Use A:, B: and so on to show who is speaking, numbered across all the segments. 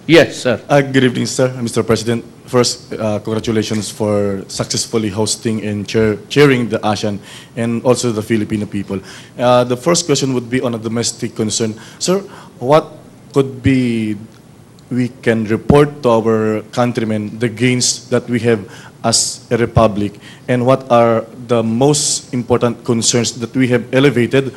A: Yes, sir.
B: Good evening, sir, Mr. President. First, congratulations for successfully hosting and chairing the ASEAN and also the Filipino people. The first question would be on a domestic concern. Sir, what could be we can report to our countrymen the gains that we have as a republic, and what are the most important concerns that we have elevated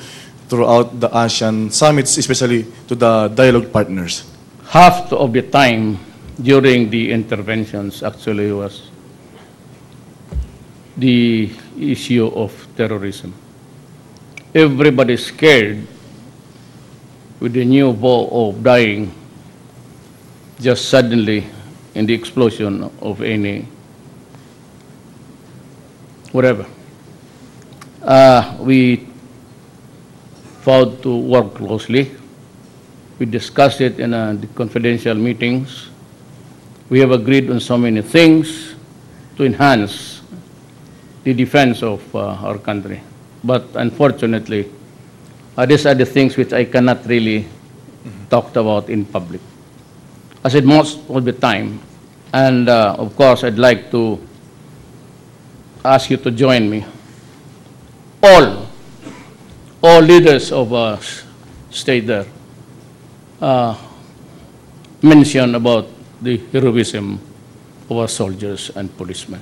B: throughout the ASEAN summits, especially to the dialogue partners?
A: Half of the time during the interventions actually was the issue of terrorism. Everybody's scared with the new vow of dying just suddenly in the explosion of any whatever. We vowed to work closely. We discussed it in the confidential meetings. We have agreed on so many things to enhance the defense of our country. But unfortunately, these are the things which I cannot really talk about in public. I said most of the time, and of course I'd like to ask you to join me. All leaders of state there mention about the heroism of our soldiers and policemen.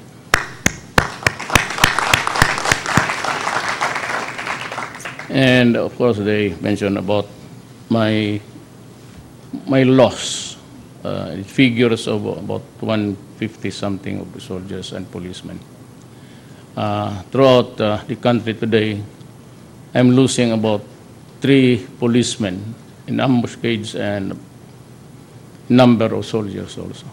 A: And of course they mention about my loss. Figures of about 150 something of the soldiers and policemen. Throughout the country today, I'm losing about 3 policemen in ambuscades and number of soldiers also.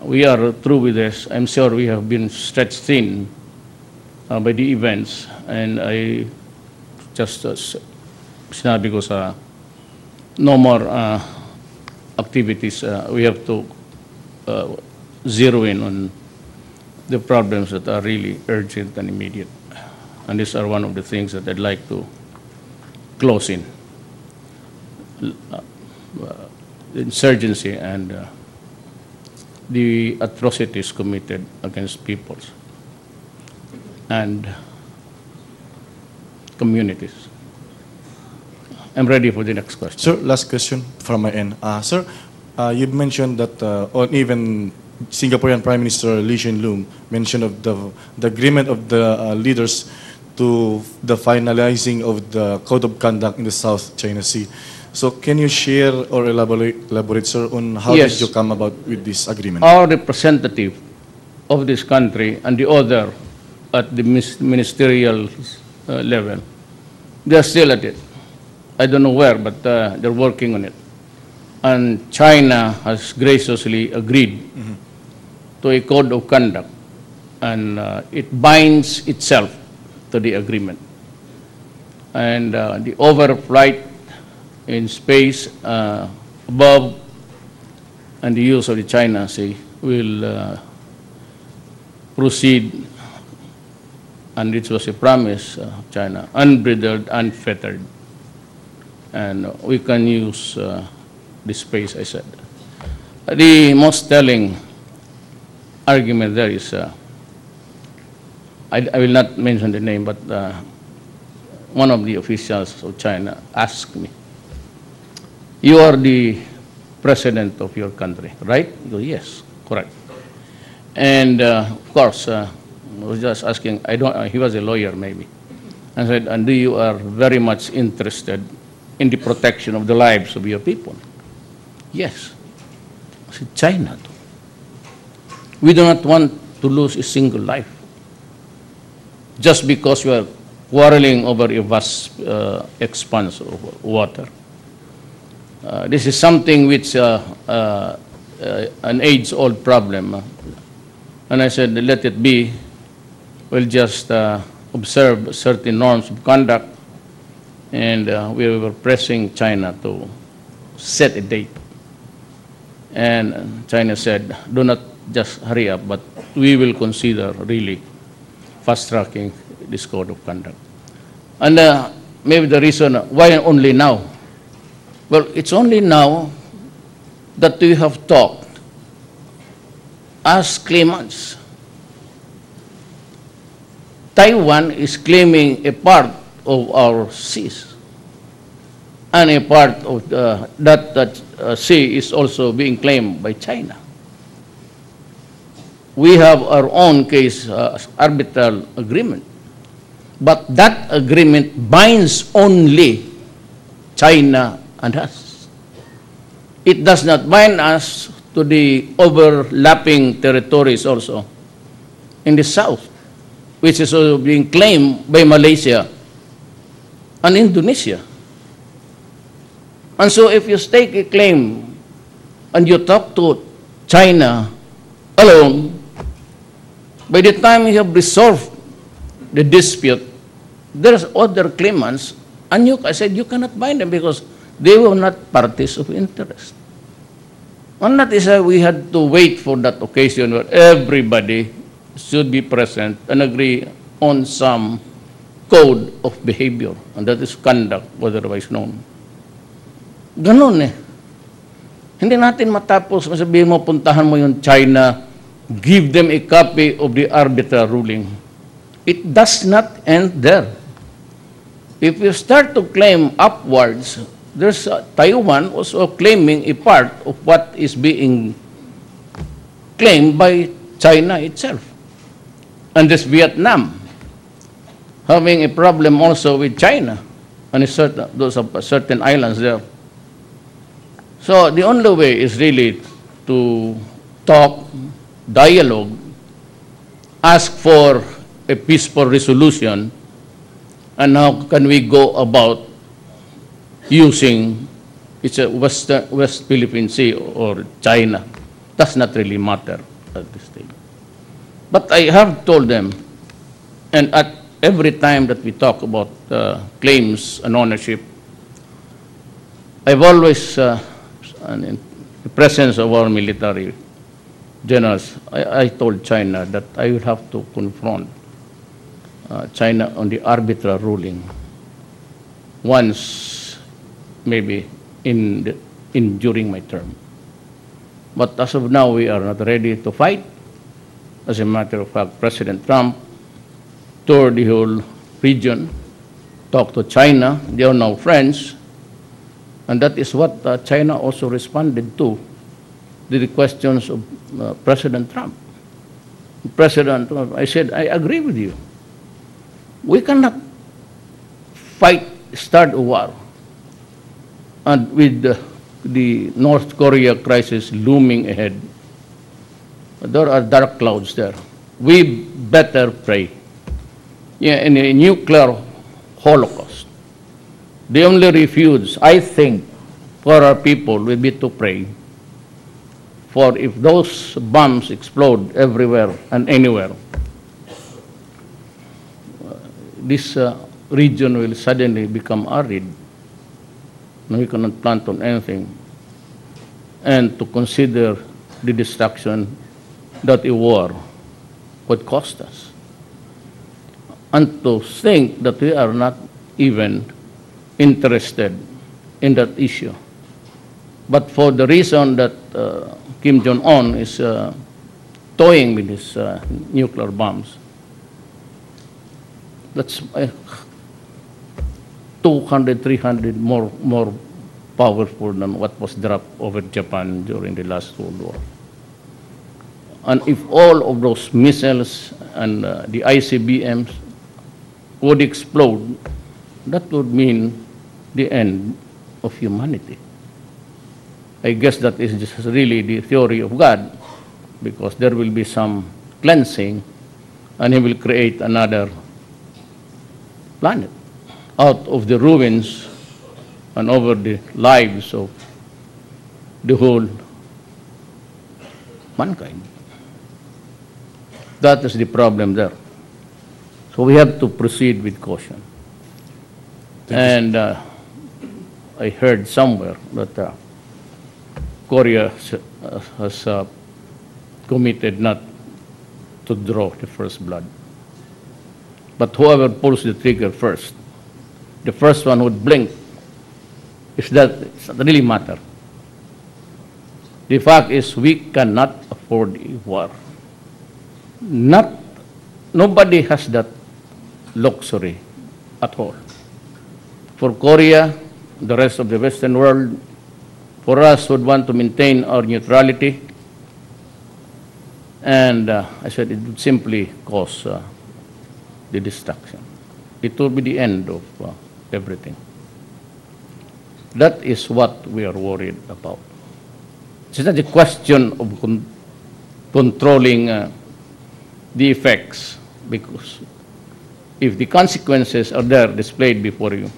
A: We are through with this. I'm sure we have been stretched thin by the events, and I just sinabi ko sa no more activities. We have to zero in on the problems that are really urgent and immediate. And these are one of the things that I'd like to close in. Insurgency and the atrocities committed against peoples and communities. I'm ready for the next question.
B: Sir, last question from my end. Sir, you mentioned that on even Singaporean Prime Minister Lee Hsien Loong mentioned of the agreement of the leaders to the finalizing of the Code of Conduct in the South China Sea. So can you share or elaborate, sir, on how
A: Yes.
B: did you come about with this agreement?
A: Our representative of this country and the other at the ministerial level, they're still at it. I don't know where, but they're working on it. And China has graciously agreed to a code of conduct, and it binds itself to the agreement. And the overflight in space above and the use of the China Sea will proceed, and it was a promise of China, unbridled, unfettered. And we can use the space, I said. The most telling argument there is, I will not mention the name, but one of the officials of China asked me, "You are the president of your country, right?" I go, "Yes, correct." And of course, I was just asking, he was a lawyer maybe. I said, "And you are very much interested in the protection of the lives of your people?" "Yes." I said, "China too. We do not want to lose a single life just because we are quarreling over a vast expanse of water. This is something which an age-old problem." And I said, "Let it be. We'll just observe certain norms of conduct." And we were pressing China to set a date. And China said, "Do not just hurry up, but we will consider really fast-tracking this code of conduct." And maybe the reason, why only now? Well, it's only now that we have talked as claimants. Taiwan is claiming a part of our seas, and a part of that sea is also being claimed by China. We have our own case arbitral agreement, but that agreement binds only China and us. It does not bind us to the overlapping territories also in the south, which is also being claimed by Malaysia and Indonesia. And so if you stake a claim and you talk to China alone, by the time you have resolved the dispute, there's other claimants, and I said you cannot bind them because they were not parties of interest. And that is why we had to wait for that occasion where everybody should be present and agree on some code of behavior, and that is conduct, otherwise known. Ganon eh. Hindi natin matapos, masabihin mo, puntahan mo yung China, give them a copy of the arbitral ruling. It does not end there. If you start to claim upwards, there's Taiwan also claiming a part of what is being claimed by China itself. And this Vietnam having a problem also with China and those certain islands there. So the only way is really to talk, dialogue, ask for a peaceful resolution, and how can we go about using it's a West Philippine Sea or China. Does not really matter at this stage. But I have told them, and at every time that we talk about claims and ownership, I've always, in the presence of our military generals, I told China that I will have to confront China on the arbitral ruling once, maybe during my term. But as of now, we are not ready to fight. As a matter of fact, President Trump toured the whole region, talked to China. They are now friends. And that is what China also responded to the questions of President Trump. President Trump, I said, I agree with you. We cannot start a war. And with the North Korea crisis looming ahead, there are dark clouds there. We better pray. Yeah, in a nuclear holocaust, the only refuge, I think, for our people will be to pray. For if those bombs explode everywhere and anywhere, this region will suddenly become arid. We cannot plant on anything. And to consider the destruction that a war would cost us. And to think that we are not even interested in that issue. But for the reason that Kim Jong-un is toying with his nuclear bombs, that's 200, 300 more powerful than what was dropped over Japan during the last World War. And if all of those missiles and the ICBMs would explode, that would mean the end of humanity. I guess that is just really the theory of God, because there will be some cleansing and he will create another planet out of the ruins and over the lives of the whole mankind. That is the problem there. So we have to proceed with caution. And I heard somewhere that Korea has committed not to draw the first blood. But whoever pulls the trigger first, the first one would blink. It doesn't really matter. The fact is we cannot afford a war. Nobody has that luxury at all. For Korea, the rest of the Western world, for us would want to maintain our neutrality, and I said it would simply cause the destruction. It will be the end of everything. That is what we are worried about. It's not a question of controlling the effects, because if the consequences are there displayed before you,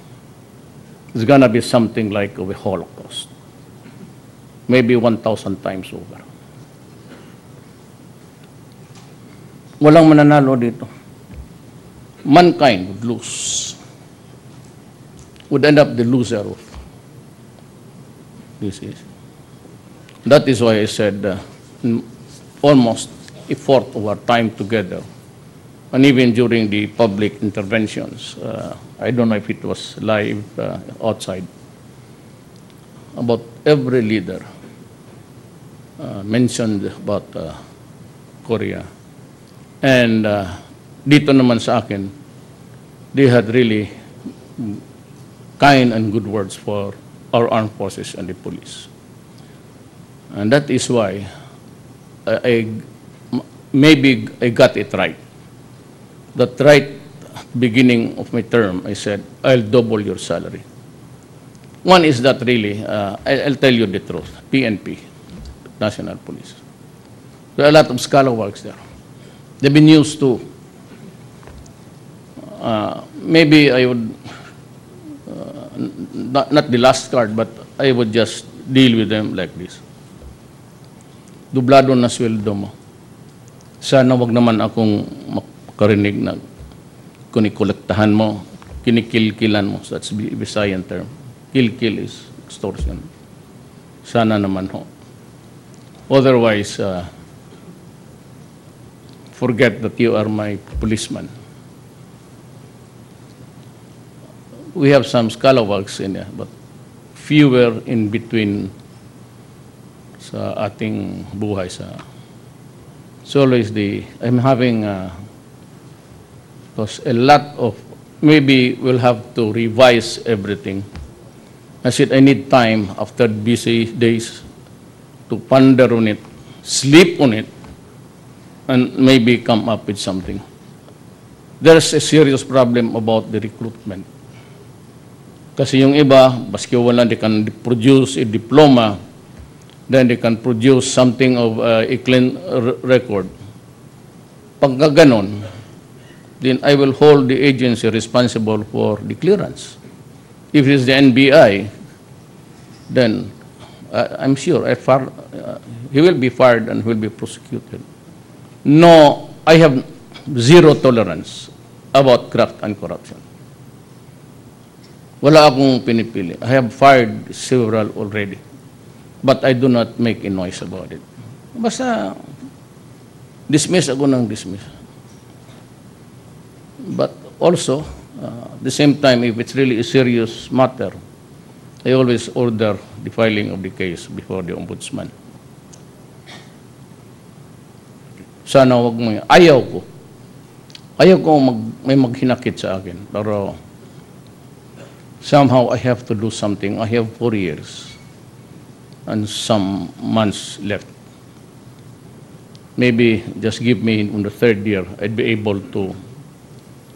A: it's going to be something like a Holocaust, maybe 1,000 times over. Walang mananalo dito. Mankind would lose, would end up the loser of this is. That is why I said almost a fourth of our time together, and even during the public interventions, I don't know if it was live outside, about every leader mentioned about Korea. And dito naman sa akin, they had really kind and good words for our armed forces and the police. And that is why maybe I got it right. That right beginning of my term, I said, I'll double your salary. One is that really, I'll tell you the truth, PNP, National Police. There are a lot of scalawags there. They've been used to, maybe I would, not the last card, but I would just deal with them like this. Dublado na sweldo mo. Sana wag naman akong makarinig na kunikolektahan mo, kinikilkilan mo. That's Visayan term. Kill is extortion. Sana naman ho. Otherwise, forget that you are my policeman. We have some scalawags in there, but fewer in between sa ating buhay sa. So always I'm having because a lot of, maybe we'll have to revise everything. I said I need time after busy days to ponder on it, sleep on it, and maybe come up with something. There's a serious problem about the recruitment. Kasi yung iba, baski wala, they can produce a diploma, then they can produce something of a clean record. Pagka ganon, then I will hold the agency responsible for the clearance. If it is the NBI, then I'm sure he will be fired and will be prosecuted. No, I have zero tolerance about graft and corruption. Wala akong pinipili. I have fired several already. But I do not make a noise about it. Basta, dismiss ako ng dismiss. But also, at the same time, if it's really a serious matter, I always order the filing of the case before the ombudsman. Sana wag mo, ayaw ko may maghinakit sa akin, pero somehow I have to do something. I have 4 years and some months left. Maybe just give me in the 3rd year, I'd be able to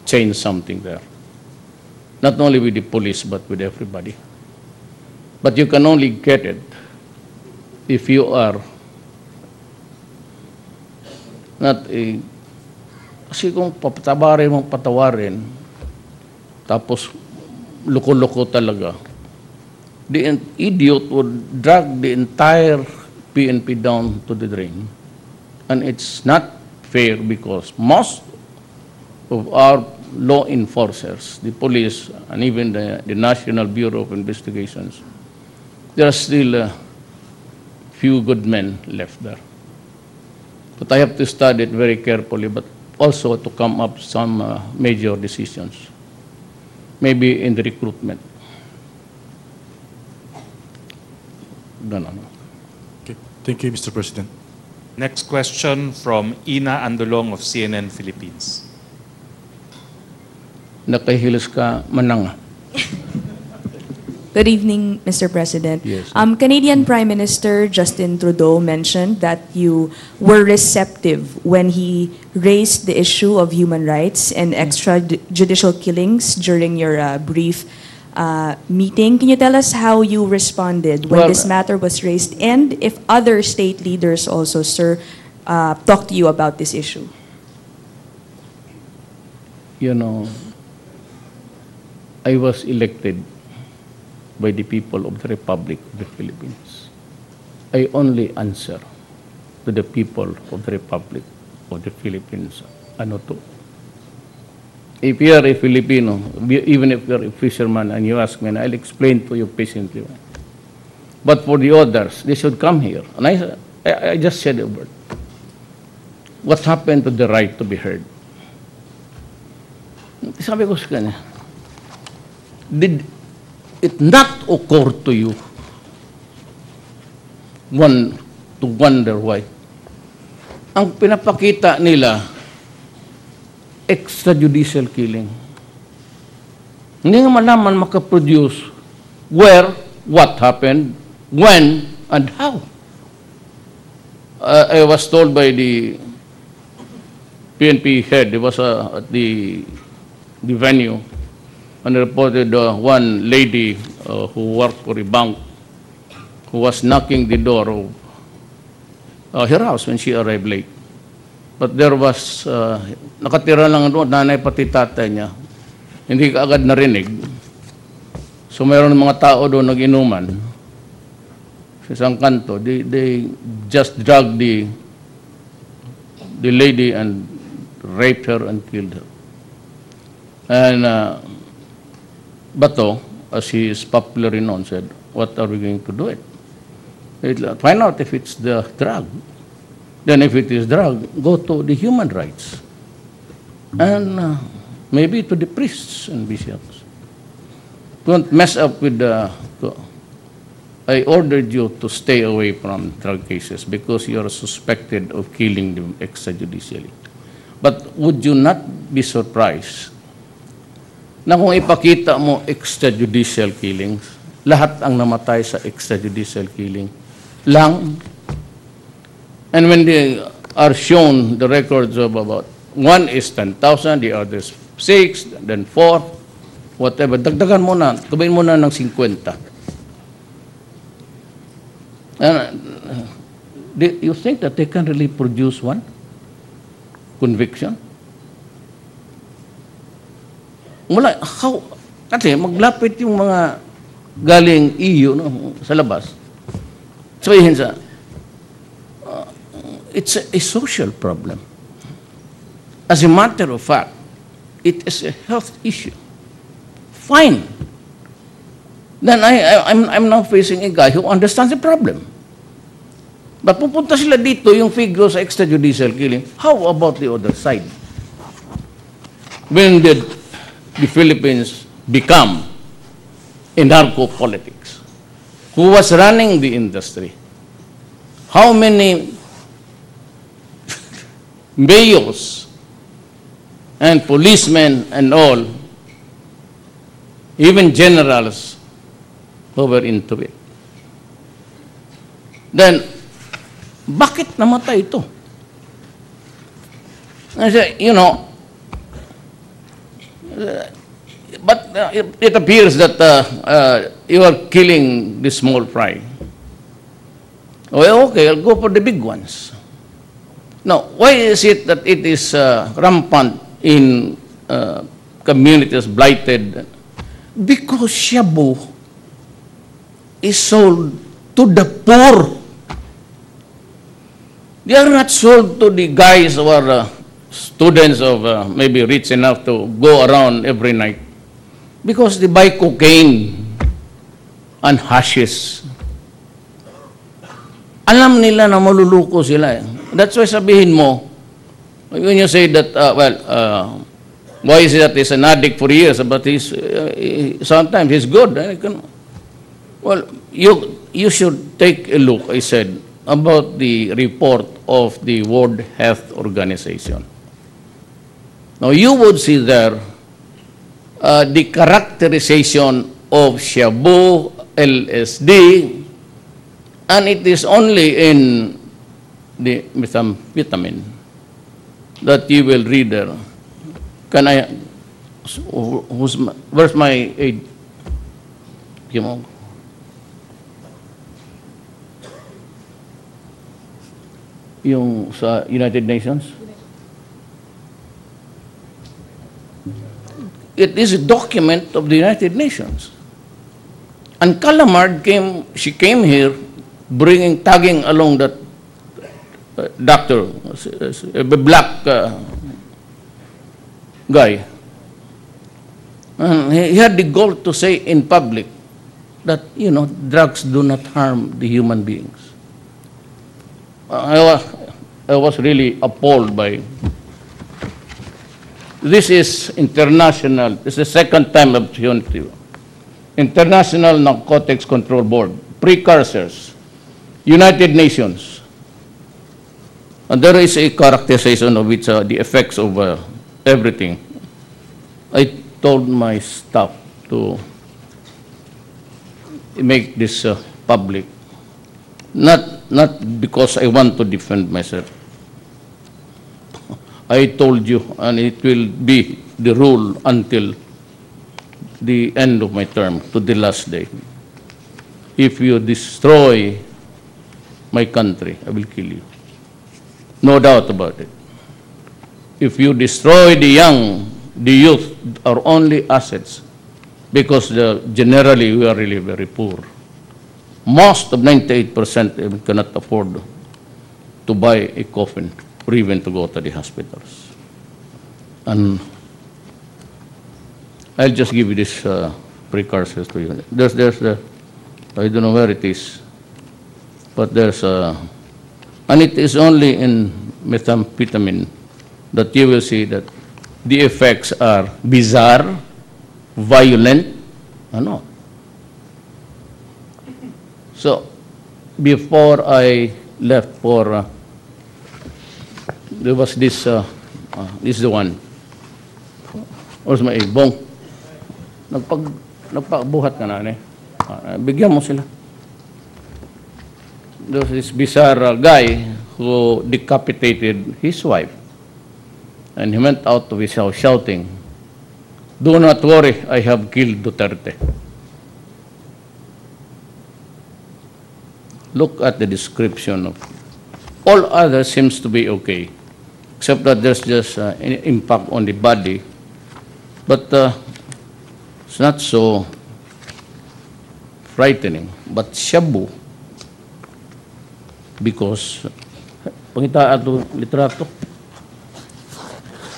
A: change something there. Not only with the police, but with everybody. But you can only get it if you are not a, kasi kung patawarin, tapos loko-loko talaga, the idiot would drag the entire PNP down to the drain. And it's not fair because most of our law enforcers, the police, and even the National Bureau of Investigations, there are still few good men left there. But I have to study it very carefully, but also to come up with some major decisions, maybe in the recruitment.
B: Okay. Thank you, Mr. President.
C: Next question from Ina Andolong of CNN Philippines.
A: Nakahilis ka, manang.
D: Good evening, Mr. President.
A: Yes.
D: Canadian Prime Minister Justin Trudeau mentioned that you were receptive when he raised the issue of human rights and extrajudicial killings during your brief meeting. Can you tell us how you responded when this matter was raised, and if other state leaders also, sir, talked to you about this issue?
A: You know, I was elected by the people of the Republic of the Philippines. I only answer to the people of the Republic of the Philippines. Ano to? If you are a Filipino, even if you are a fisherman and you ask me, and I'll explain to you patiently. But for the others, they should come here. And I just said a word. What happened to the right to be heard? Sabi ko sa kanya, did it not occur to you to wonder why? Ang pinapakita nila, extrajudicial killing. Hindi nga malaman makaproduce where, what happened, when, and how. I was told by the PNP head, it was at the venue, and reported one lady who worked for a bank who was knocking the door of her house when she arrived late. But there was, nakatira lang doon, nanay pati tatay niya. Hindi ka agad narinig. So mayroon mga tao doon nag-inuman. Sa isang kanto, they just dragged the lady and raped her and killed her. And Bato, as he is popularly known, said, what are we going to do it? Find out if it's the drug. Then if it is drug, go to the human rights. And maybe to the priests and bishops. Don't mess up with the... I ordered you to stay away from drug cases because you are suspected of killing them extrajudicially. But would you not be surprised na kung ipakita mo extrajudicial killings, lahat ang namatay sa extrajudicial killing lang. And when they are shown the records of about, one is 10,000, the other is 6, then 4, whatever, dagdagan mo na, gawin mo na ng 50. Do you think that they can really produce one conviction? Wala, how? Kasi maglapit yung mga galing EU no, sa labas. Sabihin sa, it's a social problem. As a matter of fact, it is a health issue. Fine. Then I'm now facing a guy who understands the problem. But pupunta sila dito yung figure sa extrajudicial killing. How about the other side? When did the Philippines become a narco-politics? Who was running the industry? How many mayors and policemen and all, even generals who were into it? Then, bakit namatay ito? I say, you know, but it appears that you are killing the small fry. Well, okay, I'll go for the big ones. Now, why is it that it is rampant in communities blighted? Because shabu is sold to the poor. They are not sold to the guys who are students of maybe rich enough to go around every night. Because they buy cocaine and hashish. Alam nila na maluluko sila. That's why sabihin mo, when you say that, why is it that he's an addict for years, but sometimes he's good. Well, you should take a look, I said, about the report of the World Health Organization. Now, you would see there the characterization of Shabu, LSD, and it is only in the methamphetamine that you will read there. Can I, where's my aid? Yung sa United Nations? It is a document of the United Nations. And Calamard she came here tagging along that doctor, a black guy. And he had the goal to say in public that, drugs do not harm the human beings. I was really appalled by. This is international. This is the second time I've shown it to you. International Narcotics Control Board, precursors, United Nations. And there is a characterization of which the effects of everything. I told my staff to make this public, not because I want to defend myself. I told you, and it will be the rule until the end of my term, to the last day. If you destroy my country, I will kill you. No doubt about it. If you destroy the young, the youth are only assets, because generally we are really very poor. Most of 98% cannot afford to buy a coffin or even to go to the hospitals. And I'll just give you this precursors to you. There's I don't know where it is, but there's and it is only in methamphetamine that you will see that the effects are bizarre, violent, So, before I left for, there was this, this is the one. Where's my bong? Nagpagbuhat ka na, bigyan mo sila. There was this bizarre guy who decapitated his wife. And he went out of his house shouting, "Do not worry, I have killed Duterte." Look at the description of all others seems to be okay, except that there's just an impact on the body, but it's not so frightening. But shabu, because pangita ato litrato,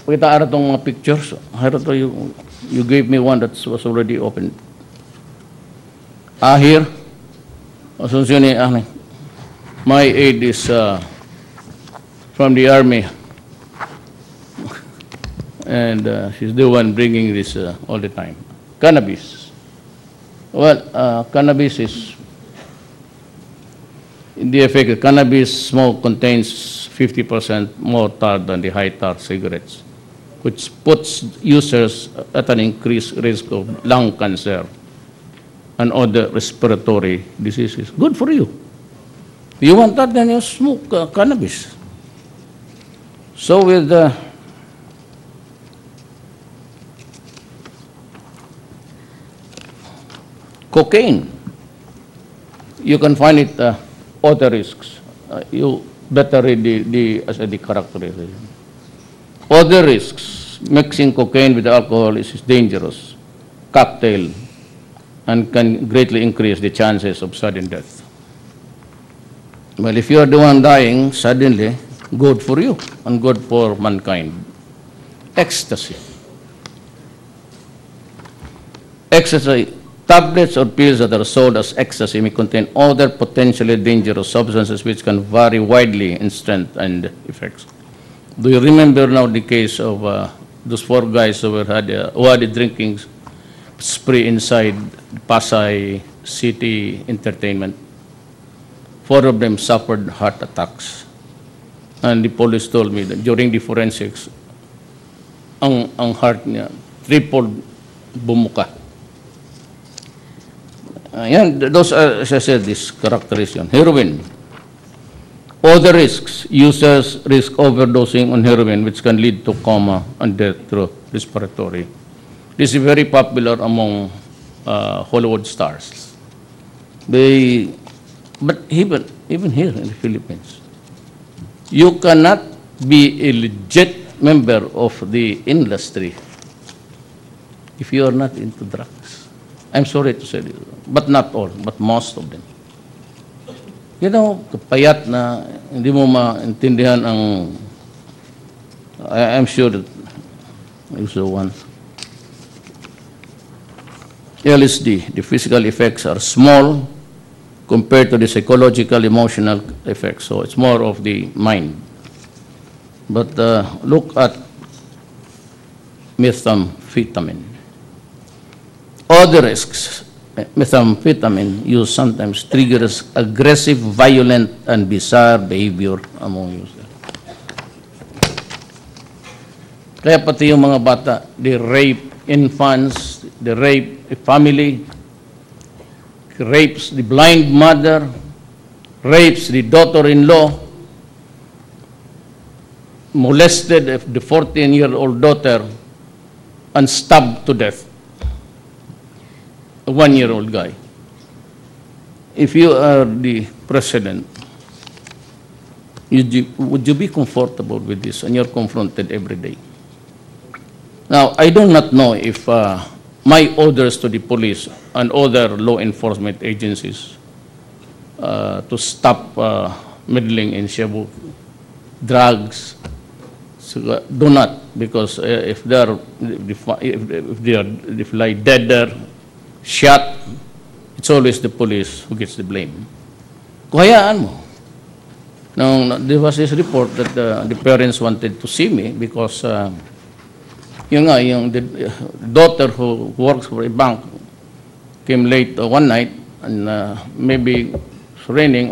A: pangita ara tong mga pictures. Harato you gave me one that was already opened. Here. My aide is from the army, and she's the one bringing this all the time. Cannabis. Well, cannabis is, in the effect, cannabis smoke contains 50% more tar than the high tar cigarettes, which puts users at an increased risk of lung cancer and other respiratory diseases. Good for you. You want that, then you smoke cannabis. So with cocaine, you can find it other risks. You better read the characterization. Other risks: mixing cocaine with alcohol is dangerous. Cocktail, and can greatly increase the chances of sudden death. Well, if you are the one dying suddenly, good for you and good for mankind. Ecstasy. Ecstasy, tablets or pills that are sold as ecstasy may contain other potentially dangerous substances which can vary widely in strength and effects. Do you remember now the case of those 4 guys who had a drinking spree inside Pasay City Entertainment? 4 of them suffered heart attacks. And the police told me that during the forensics, ang heart niya tripled bumuka. Those are, as I said, this characterization. Heroin. Other risks, users risk overdosing on heroin, which can lead to coma and death through respiratory. This is very popular among Hollywood stars. But even here in the Philippines, you cannot be a legit member of the industry if you are not into drugs. I'm sorry to say this, but not all, but most of them. You know, kapayat na hindi mo maintindihan ang, I'm sure that you saw one. LSD, the physical effects are small compared to the psychological, emotional effects. So it's more of the mind. But look at methamphetamine. Other risks. Methamphetamine use sometimes triggers aggressive, violent, and bizarre behavior among users. Kaya pati yung mga bata, they rape infants, they rape a family, rapes the blind mother, rapes the daughter-in-law, molested the 14-year-old daughter, and stabbed to death. A 1-year-old guy. If you are the president, would you be comfortable with this? And you're confronted every day. Now, I do not know if my orders to the police and other law enforcement agencies to stop meddling in Cebu drugs, so, do not, because if they lie dead there, shot, it's always the police who gets the blame. Kuhayaan mo. Now, there was this report that the parents wanted to see me because the daughter who works for a bank came late one night, and maybe it's raining.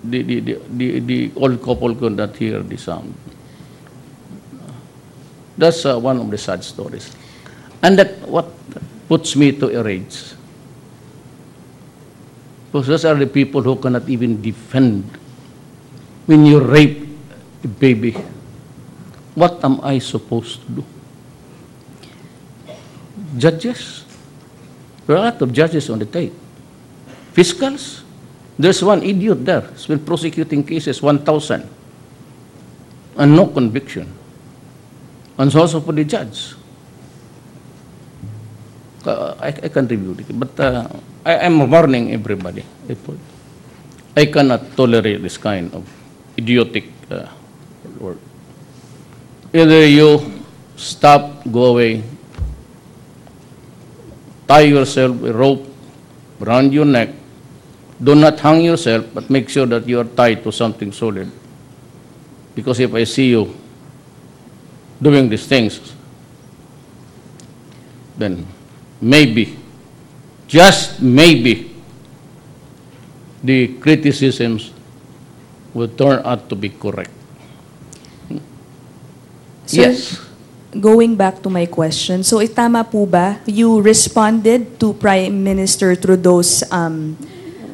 A: The old couple could not hear the sound. That's one of the sad stories, and that what puts me to a rage. Because those are the people who cannot even defend when you rape a baby. What am I supposed to do? Judges. There are a lot of judges on the tape. Fiscals. There's one idiot there. He's been prosecuting cases, 1,000. And no conviction. And so also for the judge. I can review it. But I am warning everybody. I cannot tolerate this kind of idiotic work. Either you stop, go away, tie yourself a rope around your neck. Do not hang yourself, but make sure that you are tied to something solid. Because if I see you doing these things, then maybe, just maybe, the criticisms will turn out to be correct.
D: Sir,
A: Yes.
D: Going back to my question, so tama po ba, you responded to Prime Minister Trudeau's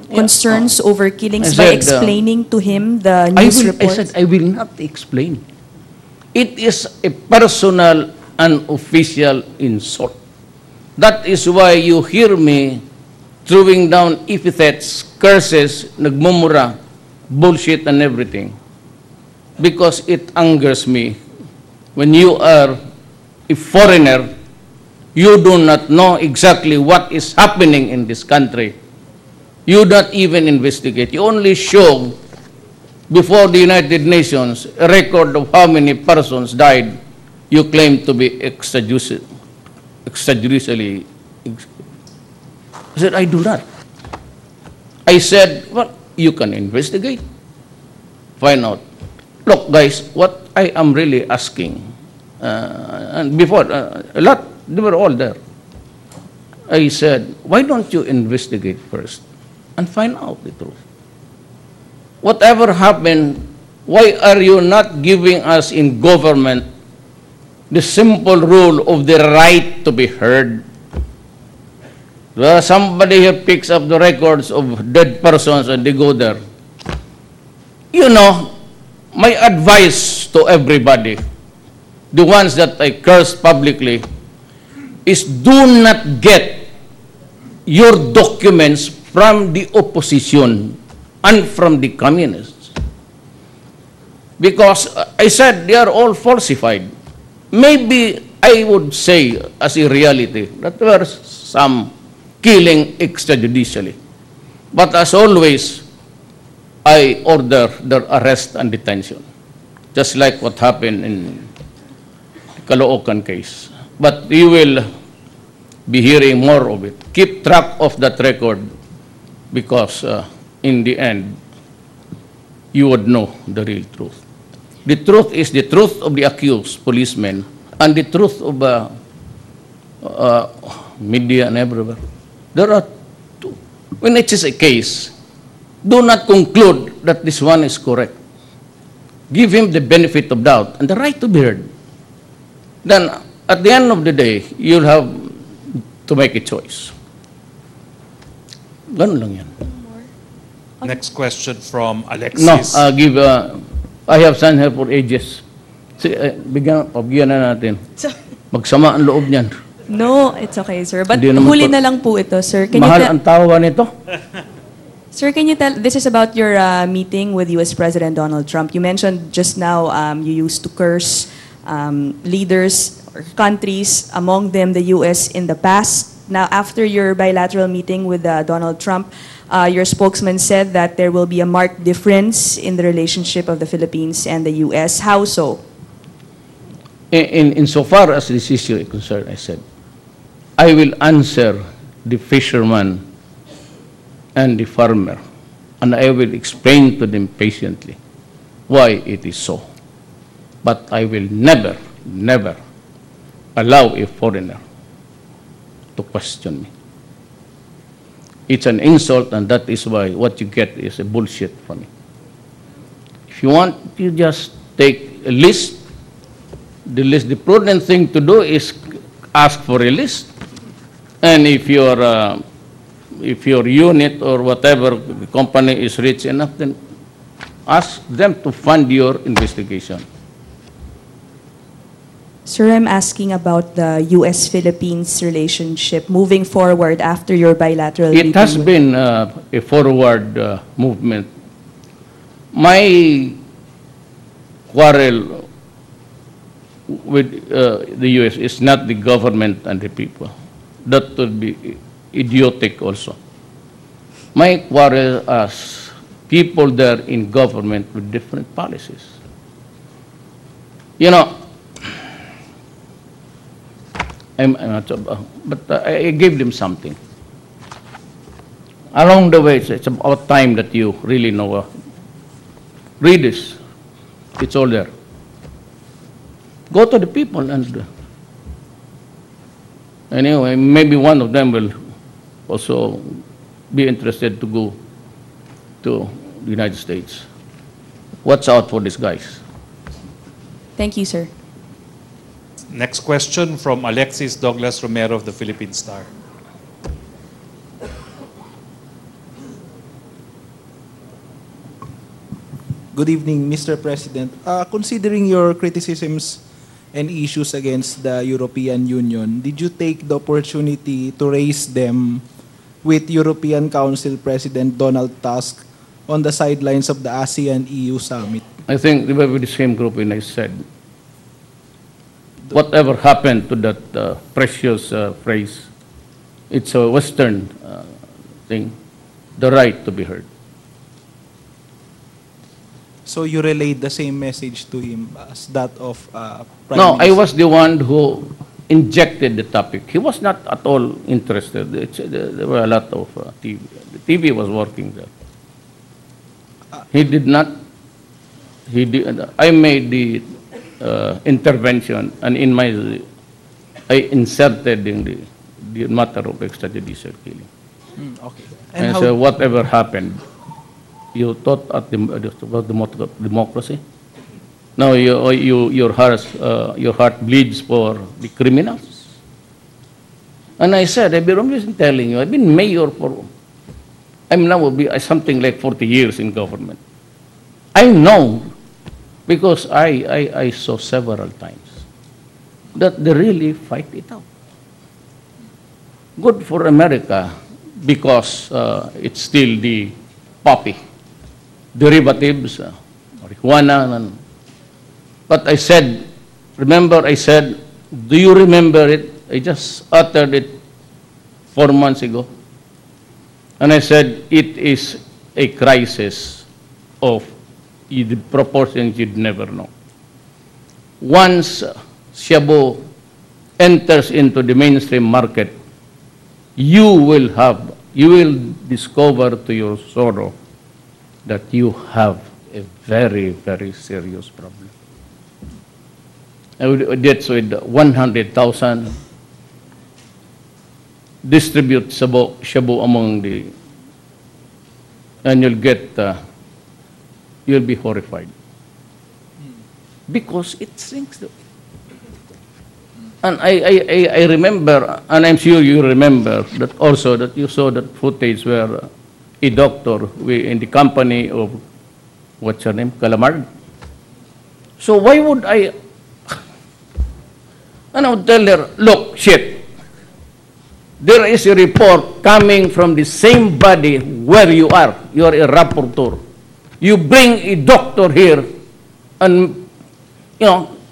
D: concerns over killings by explaining to him the news reports?
A: I said I will not explain. It is a personal and official insult. That is why you hear me throwing down epithets, curses, nagmumura, bullshit and everything. Because it angers me. When you are a foreigner, you do not know exactly what is happening in this country. You don't even investigate. You only show before the United Nations a record of how many persons died you claim to be extrajudicially. I said, I do not. I said, well, you can investigate. Find out. Look, guys, what I am really asking, and before, a lot, they were all there. I said, why don't you investigate first and find out the truth? whatever happened, why are you not giving us in government the simple rule of the right to be heard? Well, somebody here picks up the records of dead persons and they go there. You know, my advice to everybody, the ones that I curse publicly, is do not get your documents from the opposition and from the communists. Because I said they are all falsified. Maybe I would say as a reality that there were some killing extrajudicially. But as always, I order their arrest and detention, just like what happened in the Caloocan case. But you will be hearing more of it. Keep track of that record because in the end, you would know the real truth. The truth is the truth of the accused policemen and the truth of media and everywhere. There are two. When it is a case, do not conclude that this one is correct. Give him the benefit of doubt and the right to be heard. Then, at the end of the day, you'll have to make a choice. Ganun lang yan.
C: Next question from Alexis.
A: No, I have signed her for ages. Pabigyan na natin. Magsama ang loob niyan.
D: No, it's okay, sir. But
A: Hindi naman
D: huli
A: to-
D: na lang po ito, sir.
A: Mahal ang tawa nito.
D: Sir, can you tell, this is about your meeting with U.S. President Donald Trump. You mentioned just now you used to curse leaders or countries, among them the U.S. in the past. Now, after your bilateral meeting with Donald Trump, your spokesman said that there will be a marked difference in the relationship of the Philippines and the U.S. How so?
A: Insofar as this issue is concerned, I said, I will answer the fisherman and the farmer, and I will explain to them patiently why it is so. But I will never, never allow a foreigner to question me. It's an insult, and that is why what you get is a bullshit from me. If you want, you just take a list. The list, the prudent thing to do is ask for a list. And if your unit or whatever company is rich enough, then ask them to fund your investigation.
D: Sir, I'm asking about the U.S.-Philippines relationship moving forward after your bilateral meeting.
A: It has been a forward movement. My quarrel with the U.S. is not the government and the people. That would be idiotic also. My quarrel as people there in government with different policies. You know, I'm not, but I gave them something. Along the way, it's about time that you really know. Read this. It's all there. Go to the people and anyway, maybe one of them will also be interested to go to the United States. Watch out for these guys.
D: Thank you, sir.
C: Next question from Alexis Douglas Romero of the Philippine Star.
E: Good evening, Mr. President. Considering your criticisms and issues against the European Union, did you take the opportunity to raise them with European Council President Donald Tusk on the sidelines of the ASEAN-EU summit?
A: I think they were with the same group when I said, whatever happened to that precious phrase, it's a Western thing, the right to be heard.
E: So you relayed the same message to him as that of Prime
A: No, I
E: Minister?
A: was the one who injected the topic. He was not at all interested. There were a lot of TV. The TV was working there. He did not. He did. I made the intervention, and I inserted in the matter of extrajudicial killing.
E: Okay.
A: And
E: how,
A: so whatever happened You thought about democracy. Now your heart bleeds for the criminals. And I said, I've been telling you, I've been mayor for, I'm now will be something like 40 years in government. I know, because I saw several times that they really fight it out. Good for America, because it's still the poppy derivatives, marijuana. But I said, remember I said, do you remember it? I just uttered it 4 months ago. And I said, it is a crisis of the proportions you'd never know. Once shabu enters into the mainstream market, you will discover to your sorrow that you have a very, very serious problem. That's with 100,000, distribute shabu among the, and you'll get, you'll be horrified. Because it sinks. And I remember, and I'm sure you remember, that also that you saw that footage where a doctor in the company of, what's her name, Calamard. So why would I, and I would tell her, look, shit, there is a report coming from the same body where you are a rapporteur. You bring a doctor here and,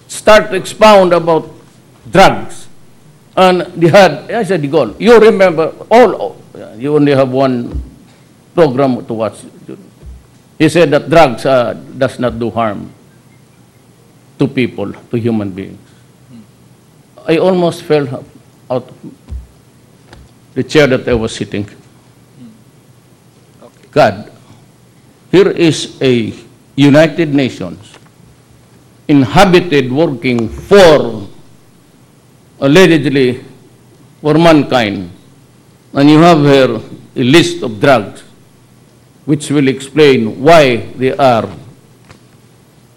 A: start to expound about drugs. And I said, you remember, you only have one program to watch. He said that drugs does not do harm to people, to human beings. I almost fell out of the chair that I was sitting.
E: Okay.
A: God, here is a United Nations inhabited, working for, allegedly, for mankind, and you have here a list of drugs which will explain why they are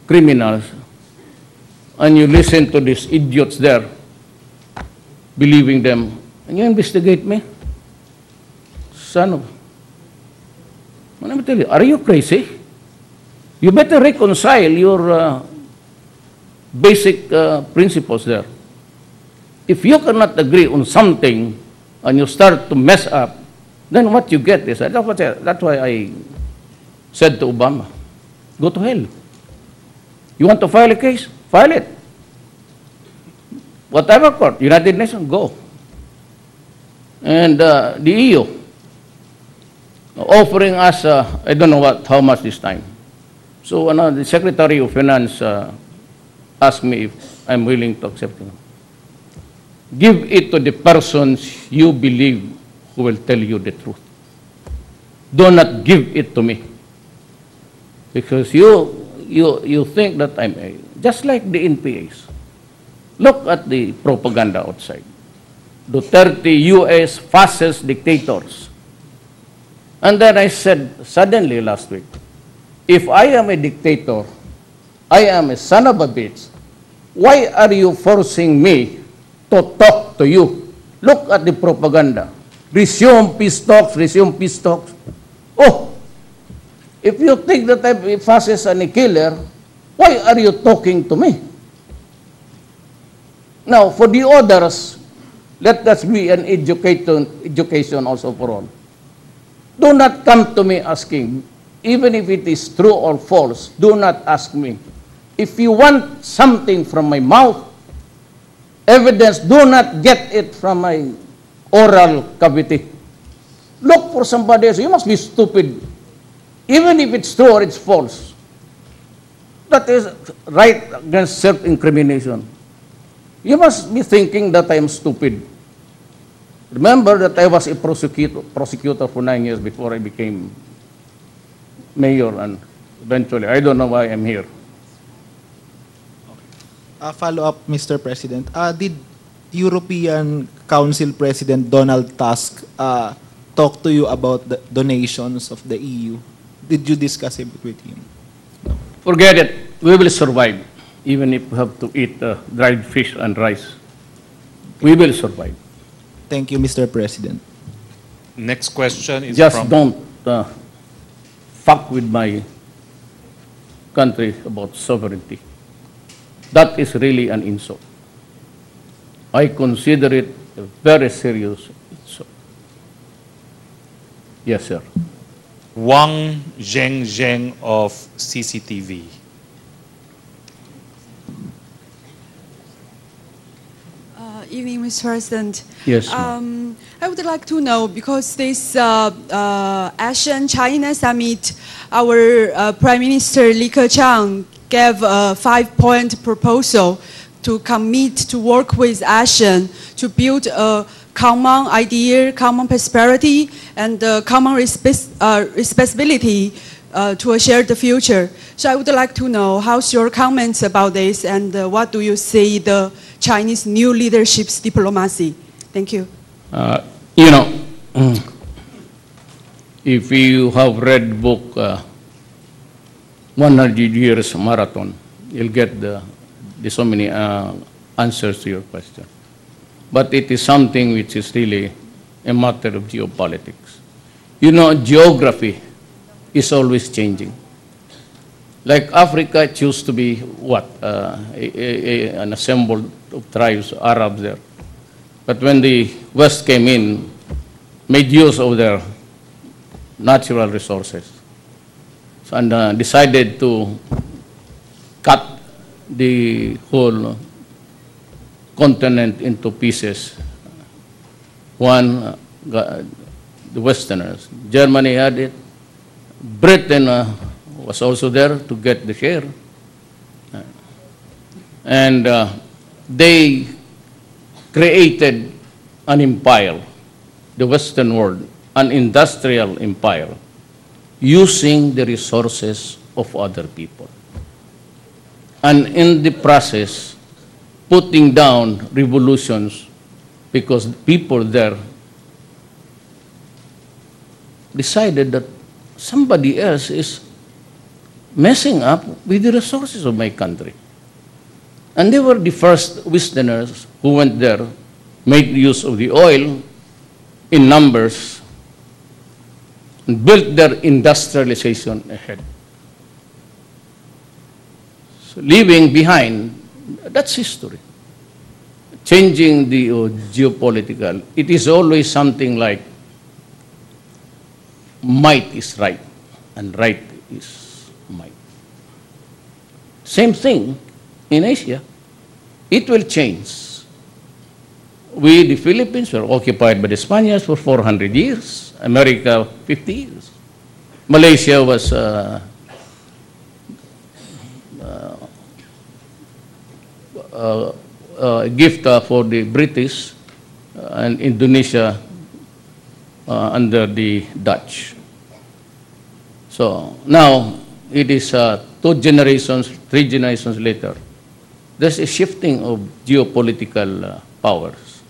A: criminals, and you listen to these idiots there, believing them, and you investigate me? Son of... Let me tell you, are you crazy? You better reconcile your basic principles there. If you cannot agree on something and you start to mess up, then what you get is, that's why I said to Obama, go to hell. You want to file a case? File it. Whatever court, United Nations, go. And the EU, offering us, I don't know how much this time. So the Secretary of Finance asked me if I'm willing to accept it. Give it to the persons you believe who will tell you the truth. Do not give it to me. Because you think that I'm just like the NPAs. Look at the propaganda outside. Duterte, US, fascist dictators. And then I said, suddenly last week, if I am a dictator, I am a son of a bitch, why are you forcing me to talk to you? Look at the propaganda. Resume peace talks, resume peace talks. Oh, if you think that I'm a fascist and a killer, why are you talking to me? Now, for the others, let us be an education also for all. Do not come to me asking, even if it is true or false, do not ask me. If you want something from my mouth, evidence, do not get it from my oral cavity. Look for somebody else. You must be stupid. Even if it's true or it's false. That is right against self-incrimination. You must be thinking that I am stupid. Remember that I was a prosecutor for 9 years before I became mayor, and eventually, I don't know why I'm here.
E: Follow-up, Mr. President. Did European Council President Donald Tusk talk to you about the donations of the EU? Did you discuss it with him?
A: Forget it. We will survive, even if we have to eat dried fish and rice. We will survive.
E: Thank you, Mr. President.
C: Next question is
A: Just
C: from...
A: don't fuck with my country about sovereignty. That is really an insult. I consider it a very serious insult. Yes, sir.
C: Wang Zheng of CCTV.
F: Evening, Mr. President.
A: Yes, ma'am.
F: I would like to know, because this ASEAN-China summit, our Prime Minister Li Keqiang gave a 5-point proposal to commit to work with ASEAN to build a common idea, common prosperity, and common responsibility to a shared future. So I would like to know how's your comments about this, and what do you see the Chinese new leadership's diplomacy? Thank you.
A: You know, if you have read book 100 Years Marathon, you'll get the so many answers to your question. But it is something which is really a matter of geopolitics. You know, geography is always changing. Like Africa, it used to be what? An assembled of tribes, Arabs there. But when the West came in, made use of their natural resources, and decided to cut the whole continent into pieces. One, the Westerners. Germany had it. Britain was also there to get the share. And they created an empire, the Western world, an industrial empire, using the resources of other people. And in the process, putting down revolutions, because people there decided that somebody else is messing up with the resources of my country. And they were the first Westerners who went there, made use of the oil in numbers, and built their industrialization ahead. So leaving behind, that's history. Changing the geopolitical, it is always something like might is right, and right is might. Same thing in Asia. It will change. We, the Philippines, were occupied by the Spaniards for 400 years. America, 50 years. Malaysia was a gift for the British, and Indonesia under the Dutch. So now it is 2 generations, 3 generations later. There's a shifting of geopolitical powers.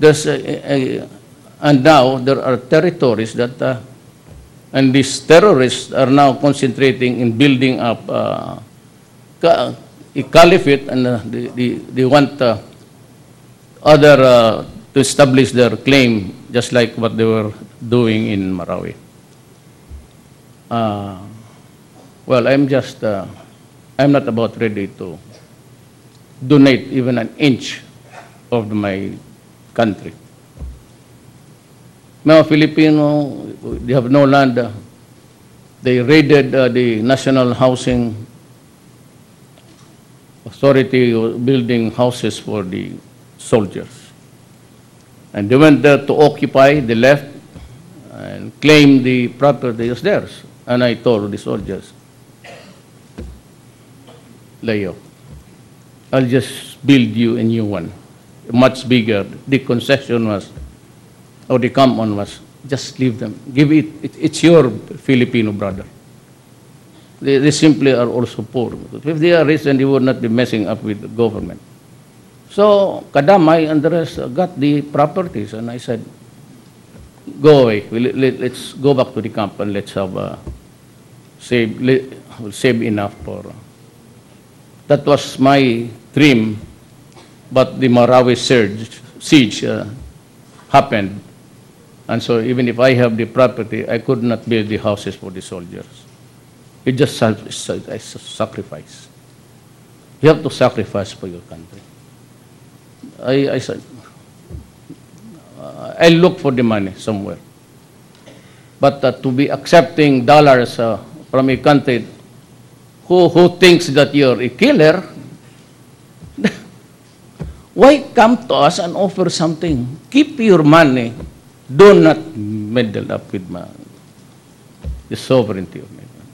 A: There's and now there are territories that, and these terrorists are now concentrating in building up a caliphate, and they want other to establish their claim, just like what they were doing in Marawi. Well, I'm not about ready to donate even an inch of my country. Mga Filipino, they have no land. They raided the National Housing Authority, building houses for the soldiers. And they went there to occupy, they left, and claimed the property as theirs. And I told the soldiers, Leo, I'll just build you a new one, much bigger. The concession was, or the common was, just leave them. Give it, it's your Filipino brother. They simply are also poor. If they are rich, then they would not be messing up with the government. So Kadamay and the rest got the properties, and I said, go away. Let's go back to the camp and let's have will save enough for. That was my dream, but the Marawi siege happened. And so even if I have the property, I could not build the houses for the soldiers. It's just a sacrifice. You have to sacrifice for your country. I said, I look for the money somewhere. But to be accepting dollars from a country who thinks that you're a killer, why come to us and offer something? Keep your money. Do not meddle up with the sovereignty of my country.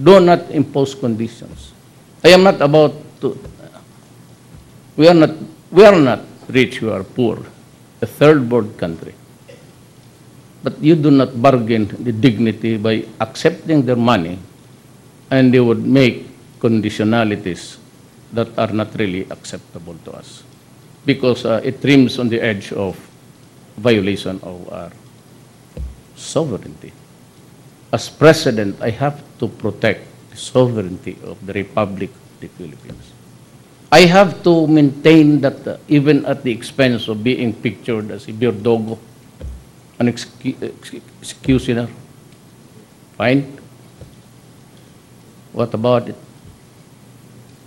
A: Do not impose conditions. I am not about to. We are not rich. We are poor. A third world country. But you do not bargain the dignity by accepting their money, and they would make conditionalities that are not really acceptable to us, because it trims on the edge of violation of our sovereignty. As president, I have to protect the sovereignty of the Republic of the Philippines. I have to maintain that even at the expense of being pictured as a birdogo, an executioner. Fine. What about it?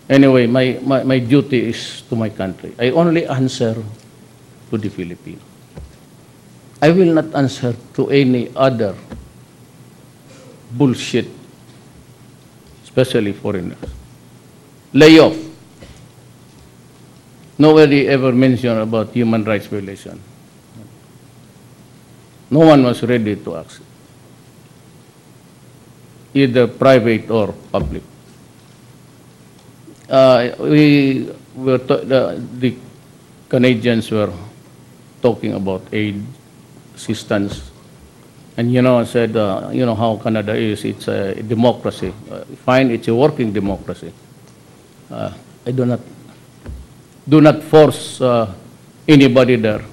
A: Anyway, my duty is to my country. I only answer to the Philippines. I will not answer to any other bullshit, especially foreigners. Lay off. Nobody ever mentioned about human rights violation. No one was ready to ask, either private or public. The Canadians were talking about aid, assistance, and I said, how Canada is. It's a democracy. Fine, it's a working democracy. I do not force anybody there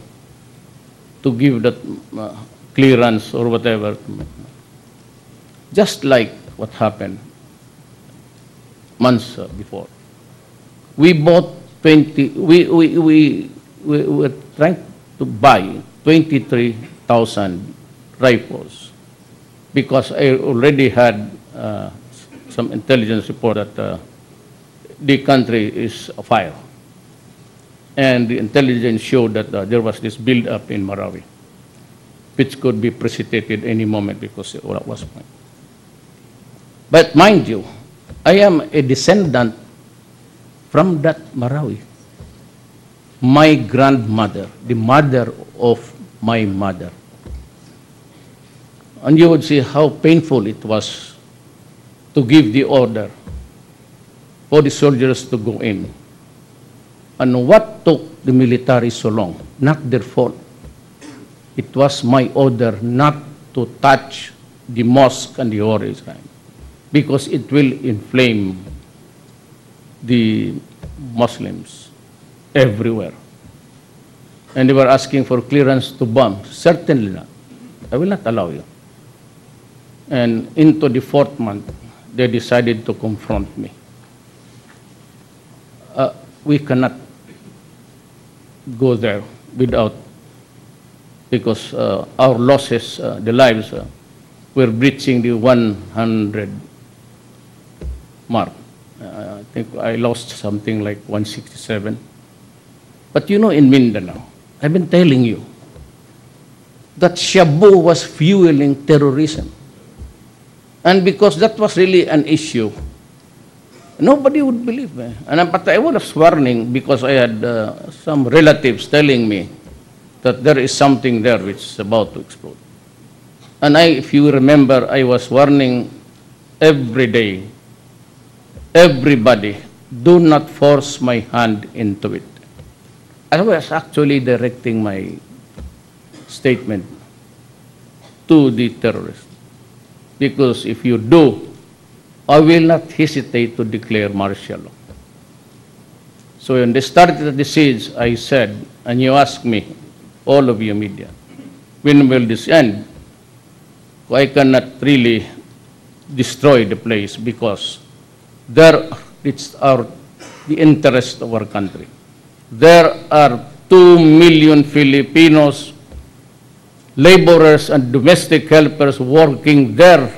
A: to give that clearance or whatever. Just like what happened months before. We bought we were trying to buy 23,000 rifles because I already had some intelligence report that the country is afire. And the intelligence showed that there was this build-up in Marawi, which could be precipitated any moment because it was mine. But mind you, I am a descendant from that Marawi. My grandmother, the mother of my mother. And you would see how painful it was to give the order for the soldiers to go in. And what took the military so long? Not their fault. It was my order not to touch the mosque and the Holy Shrine because it will inflame the Muslims everywhere. And they were asking for clearance to bomb. Certainly not. I will not allow you. And into the 4th month, they decided to confront me. We cannot go there without, because our losses, the lives, we're breaching the 100 mark. I think I lost something like 167. But in Mindanao, I've been telling you that Shabu was fueling terrorism. And because that was really an issue, nobody would believe me. But I was warning because I had some relatives telling me that there is something there which is about to explode. And if you remember, I was warning every day, everybody, do not force my hand into it. I was actually directing my statement to the terrorists. Because if you do, I will not hesitate to declare martial law. So when they started the siege, I said, and you asked me, all of you media, when will this end? I cannot really destroy the place because there it's the interest of our country. There are 2 million Filipinos, laborers and domestic helpers working there.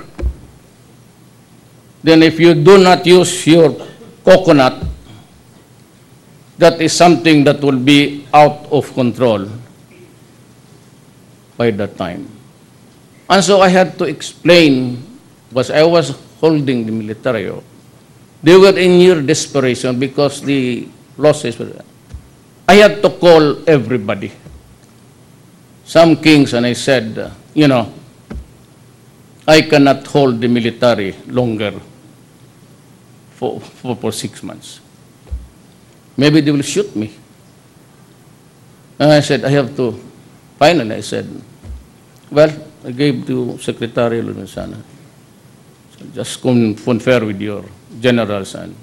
A: Then if you do not use your coconut, that is something that will be out of control by that time. And so I had to explain, because I was holding the military. They were in near desperation because the losses were. I had to call everybody. Some kings, and I said, I cannot hold the military longer for 6 months. Maybe they will shoot me. And I said, I have to. Finally, I said, well, I gave to Secretary Lunsana. So just confer with your generals and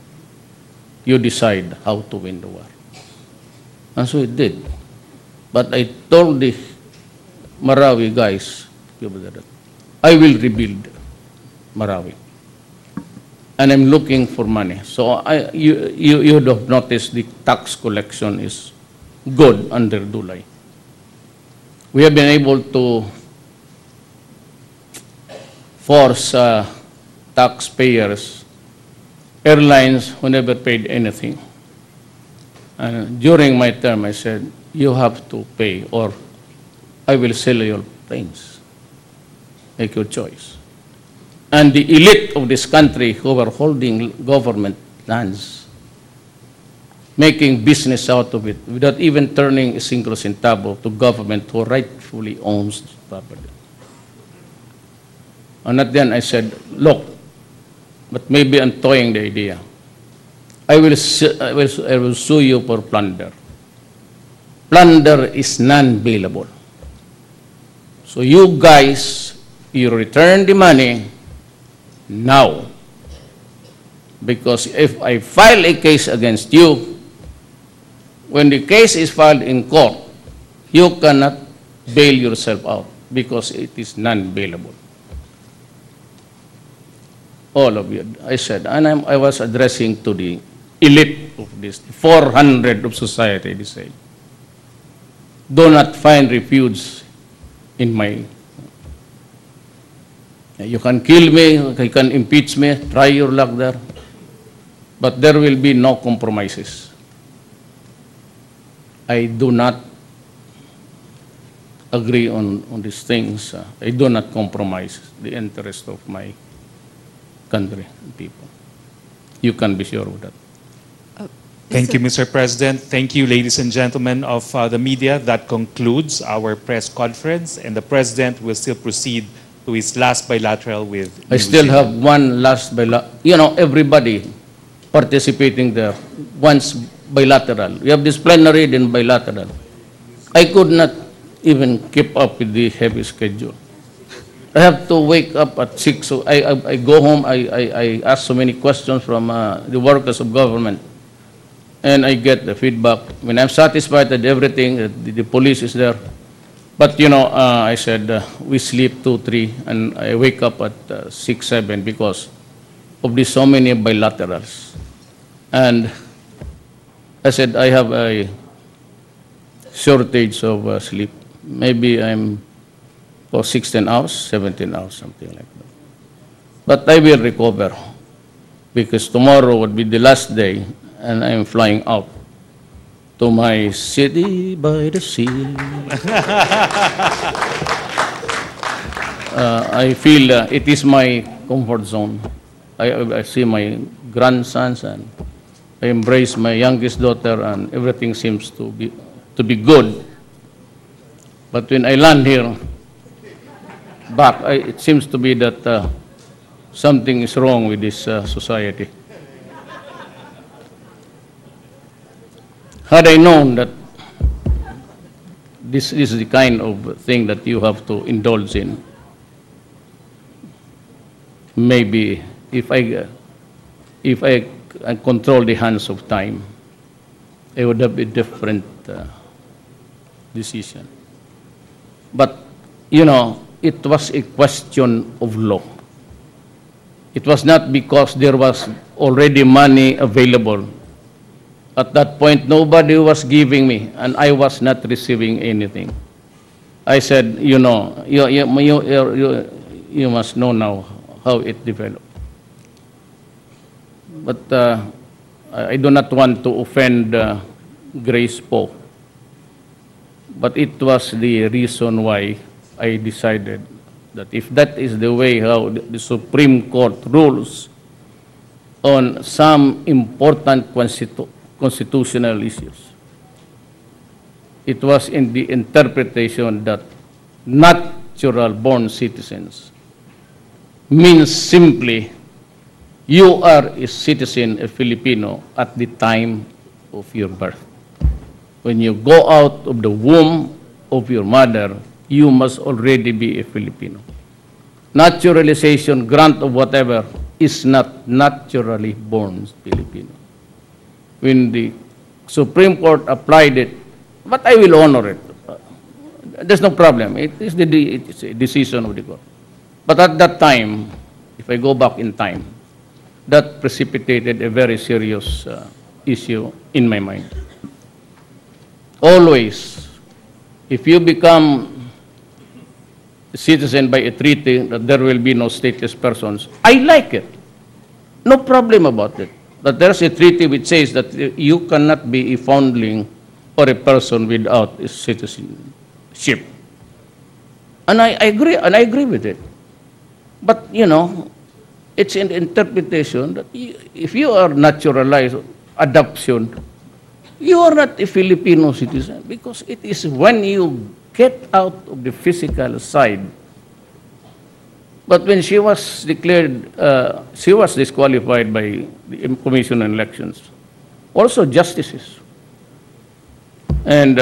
A: you decide how to win the war. And so it did. But I told the Marawi guys, I will rebuild Marawi. And I'm looking for money. So you would have noticed the tax collection is good under Dulay. We have been able to force taxpayers, airlines who never paid anything. And during my term, I said, you have to pay or I will sell your planes. Make your choice. And the elite of this country who were holding government lands, making business out of it without even turning a single centavo to government who rightfully owns the property. And at the end I said, look, but maybe I'm toying the idea. I will sue you for plunder. Plunder is non-bailable. So you guys, you return the money now. Because if I file a case against you, when the case is filed in court, you cannot bail yourself out because it is non-bailable. All of you, I said, and I was addressing to the elite of this, 400 of society, they say, do not find refuge in my, you can kill me, you can impeach me, try your luck there, but there will be no compromises. I do not agree on these things. I do not compromise the interest of my country and people. You can be sure of that.
C: Thank you, Mr. President. Thank you, ladies and gentlemen of the media. That concludes our press conference, and the President will still proceed to his last bilateral with
A: I still have one last bilateral. You know, everybody participating there wants bilateral. We have this plenary, then bilateral. I could not even keep up with the heavy schedule. I have to wake up at 6, so I go home, I ask so many questions from the workers of government, and I get the feedback. When I'm satisfied that everything, the police is there, but you know, I said, we sleep 2, 3, and I wake up at 6, 7 because of the so many bilaterals. And I said, I have a shortage of sleep. Maybe I'm for 16 hours, 17 hours, something like that. But I will recover because tomorrow would be the last day and I'm flying out to my city by the sea. I feel it is my comfort zone. I see my grandsons and I embrace my youngest daughter and everything seems to be good. But when I land here, it seems to be that something is wrong with this society. Had I known that this is the kind of thing that you have to indulge in, maybe if I control the hands of time, it would have a different decision. But, you know, it was a question of law. It was not because there was already money available. At that point, nobody was giving me, and I was not receiving anything. I said, you know, you must know now how it developed. But I do not want to offend Grace Poe. But it was the reason why I decided that if that is the way how the Supreme Court rules on some important constitutional issues, it was in the interpretation that natural-born citizens means simply you are a citizen, a Filipino, at the time of your birth. When you go out of the womb of your mother, you must already be a Filipino. Naturalization, grant of whatever, is not naturally born Filipino. When the Supreme Court applied it, but I will honor it. There's no problem. It's a decision of the court. But at that time, if I go back in time, that precipitated a very serious issue in my mind. Always, if you become a citizen by a treaty that there will be no stateless persons, I like it. No problem about it. But there's a treaty which says that you cannot be a foundling or a person without a citizenship. And I agree with it. But, you know, it's an interpretation that if you are naturalized, adoption, you are not a Filipino citizen, because it is when you get out of the physical side. But when she was declared, she was disqualified by the Commission on Elections, also justices. And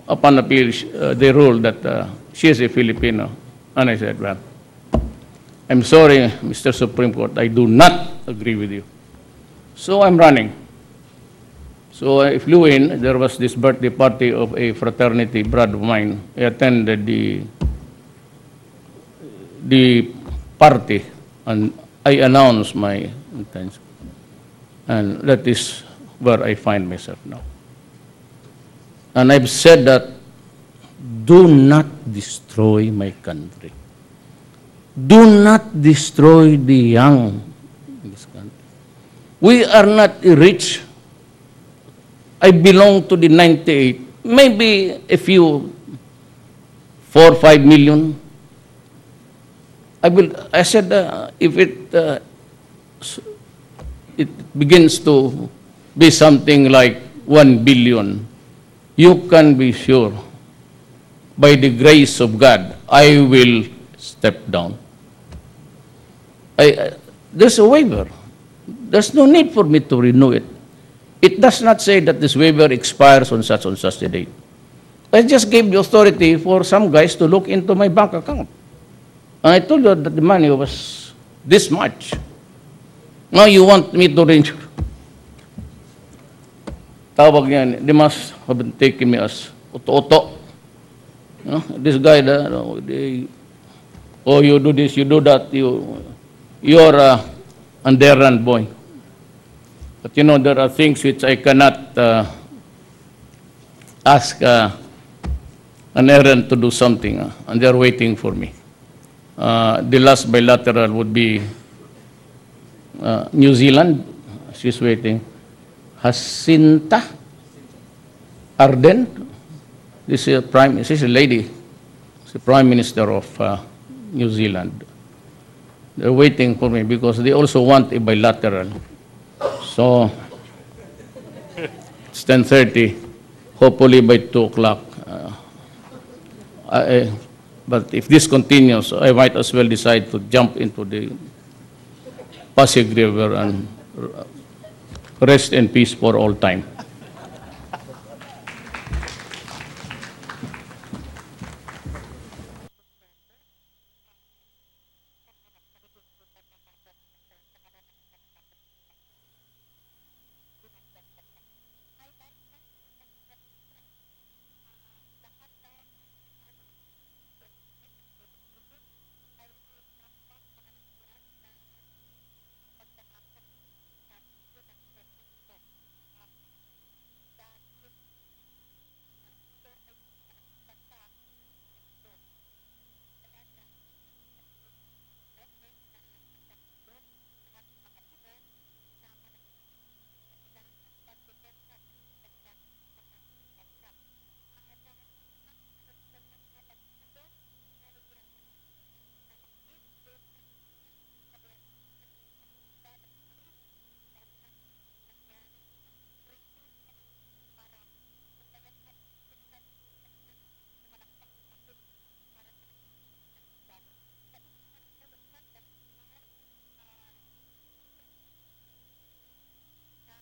A: upon appeal, they ruled that she is a Filipino. And I said, well, I'm sorry, Mr. Supreme Court, I do not agree with you. So I'm running. So I flew in. There was this birthday party of a fraternity brother of mine. I attended the party, and I announced my intention. And that is where I find myself now. And I've said that, do not destroy my country. Do not destroy the young in this country. We are not rich. I belong to the 98, maybe a few, 4 or 5 million. I said, if it begins to be something like 1 billion, you can be sure, by the grace of God, I will step down. There's a waiver. There's no need for me to renew it. It does not say that this waiver expires on such a date. I just gave the authority for some guys to look into my bank account. And I told you that the money was this much. Now you want me to renew. Tawag yan, they must have been taking me as oto-oto. This guy, oh, you do this, you do that, you're an errand boy. But you know, there are things which I cannot ask an errand to do something, and they're waiting for me. The last bilateral would be New Zealand. She's waiting. Jacinta Ardern. This is a lady. She's the Prime Minister of New Zealand. They're waiting for me because they also want a bilateral. So it's 10:30. Hopefully by 2 o'clock. But if this continues, I might as well decide to jump into the Pasig River and rest in peace for all time.